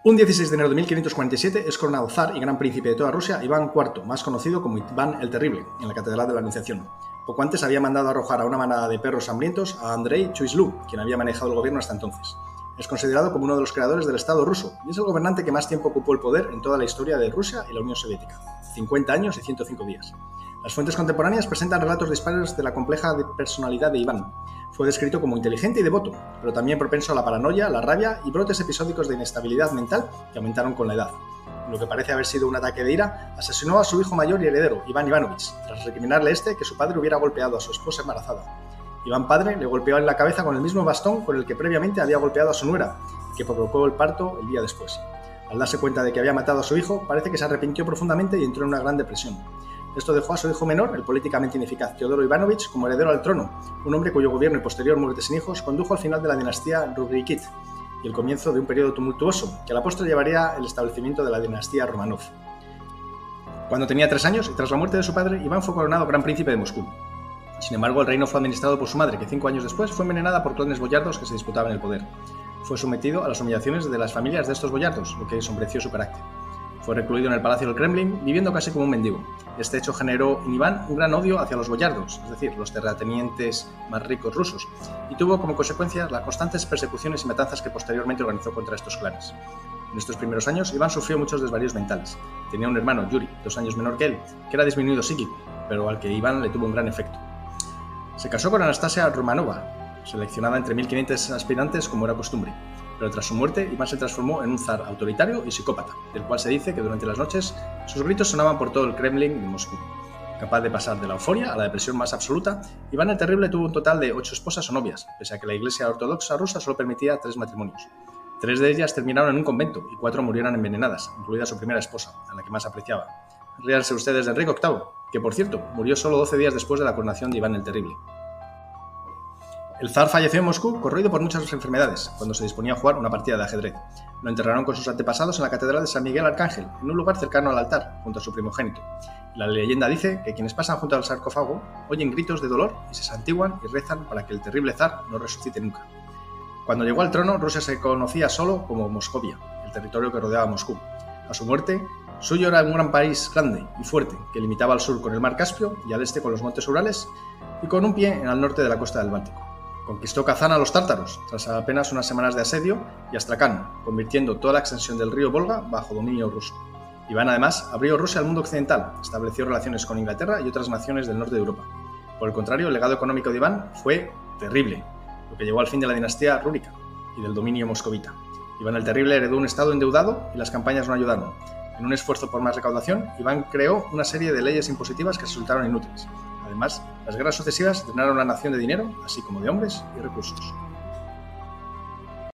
Un 16 de enero de 1547 es coronado zar y gran príncipe de toda Rusia Iván IV, más conocido como Iván el Terrible, en la Catedral de la Anunciación. Poco antes había mandado arrojar a una manada de perros hambrientos a Andrei Choiseul, quien había manejado el gobierno hasta entonces. Es considerado como uno de los creadores del Estado ruso y es el gobernante que más tiempo ocupó el poder en toda la historia de Rusia y la Unión Soviética, 50 años y 105 días. Las fuentes contemporáneas presentan relatos dispares de la compleja personalidad de Iván. Fue descrito como inteligente y devoto, pero también propenso a la paranoia, la rabia y brotes episódicos de inestabilidad mental que aumentaron con la edad. En lo que parece haber sido un ataque de ira, asesinó a su hijo mayor y heredero, Iván Ivanovich, tras recriminarle que su padre hubiera golpeado a su esposa embarazada. Iván padre le golpeó en la cabeza con el mismo bastón con el que previamente había golpeado a su nuera, que provocó el parto el día después. Al darse cuenta de que había matado a su hijo, parece que se arrepintió profundamente y entró en una gran depresión. Esto dejó a su hijo menor, el políticamente ineficaz Teodoro Ivanovich, como heredero al trono, un hombre cuyo gobierno y posterior muerte sin hijos condujo al final de la dinastía Rurikid y el comienzo de un periodo tumultuoso, que a la postre llevaría el establecimiento de la dinastía Romanov. Cuando tenía 3 años, y tras la muerte de su padre, Iván fue coronado gran príncipe de Moscú. Sin embargo, el reino fue administrado por su madre, que 5 años después fue envenenada por clanes boyardos que se disputaban el poder. Fue sometido a las humillaciones de las familias de estos boyardos, lo que ensombreció su carácter. Fue recluido en el palacio del Kremlin, viviendo casi como un mendigo. Este hecho generó en Iván un gran odio hacia los boyardos, es decir, los terratenientes más ricos rusos, y tuvo como consecuencia las constantes persecuciones y matanzas que posteriormente organizó contra estos clanes. En estos primeros años, Iván sufrió muchos desvaríos mentales. Tenía un hermano, Yuri, 2 años menor que él, que era disminuido psíquico, pero al que Iván le tuvo un gran efecto. Se casó con Anastasia Romanova, seleccionada entre 1500 aspirantes como era costumbre. Pero tras su muerte, Iván se transformó en un zar autoritario y psicópata, del cual se dice que durante las noches sus gritos sonaban por todo el Kremlin de Moscú. Capaz de pasar de la euforia a la depresión más absoluta, Iván el Terrible tuvo un total de 8 esposas o novias, pese a que la Iglesia Ortodoxa rusa solo permitía 3 matrimonios. 3 de ellas terminaron en un convento y 4 murieron envenenadas, incluida su primera esposa, a la que más apreciaba. Ríanse ustedes de Enrique VIII, que por cierto, murió solo 12 días después de la coronación de Iván el Terrible. El zar falleció en Moscú, corroído por muchas enfermedades, cuando se disponía a jugar una partida de ajedrez. Lo enterraron con sus antepasados en la Catedral de San Miguel Arcángel, en un lugar cercano al altar, junto a su primogénito. La leyenda dice que quienes pasan junto al sarcófago oyen gritos de dolor y se santiguan y rezan para que el terrible zar no resucite nunca. Cuando llegó al trono, Rusia se conocía solo como Moscovia, el territorio que rodeaba Moscú. A su muerte, suyo era un gran país grande y fuerte, que limitaba al sur con el mar Caspio y al este con los montes Urales y con un pie en el norte de la costa del Báltico. Conquistó Kazán a los tártaros, tras apenas unas semanas de asedio, y Astracán, convirtiendo toda la extensión del río Volga bajo dominio ruso. Iván, además, abrió Rusia al mundo occidental, estableció relaciones con Inglaterra y otras naciones del norte de Europa. Por el contrario, el legado económico de Iván fue terrible, lo que llevó al fin de la dinastía rúrica y del dominio moscovita. Iván el Terrible heredó un estado endeudado y las campañas no ayudaron. En un esfuerzo por más recaudación, Iván creó una serie de leyes impositivas que resultaron inútiles. Además, las guerras sucesivas drenaron a la nación de dinero, así como de hombres y recursos.